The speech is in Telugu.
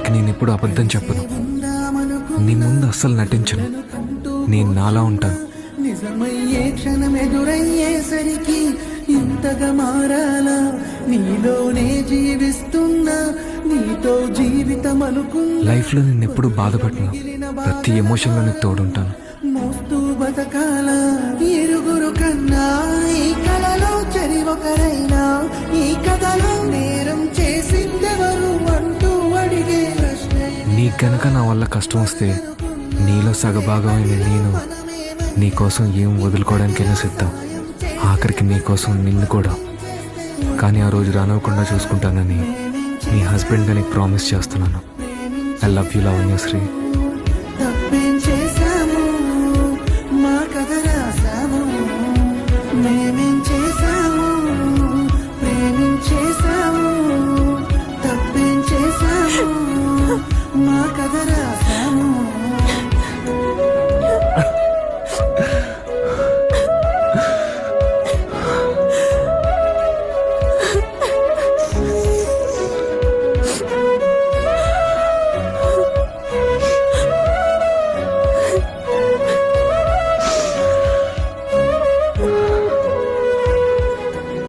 నీకు నేను ఎప్పుడు అబద్ధం చెప్పను. నీ ముందు అస్సలు నటించను. నేను నాలా ఉంటాను. నిజమయ్యే క్షణం ఎదురయ్యేసరికి ఇంతగా మారాలా, నీలోనే జీవిస్తున్నా, నీతో జీవితం అనుకున్నా. లైఫ్లో నేను ఎప్పుడు బాధపడను. ప్రతి ఎమోషన్లో నీకు తోడుంటాను. మోస్తూ బతకాల ఇరుగురు కన్నా ఈ కలలో చెరి ఒకరైనా, ఈ కథలో నేరం చేసిందెవరు అంటూ అడిగే ప్రశ్న. నీకు గనక నా వల్ల కష్టం వస్తే నీలో సగభాగమైన నేను నీకోసం ఏం వదులుకోవడానికైనా సిద్ధం. ఆఖరికి నీకోసం నిన్ను కూడా. కానీ ఆ రోజు రానివ్వకుండా చూసుకుంటానని నీ హస్బెండ్గా నీకు ప్రామిస్ చేస్తున్నాను. I love you లావణ్యశ్రీ.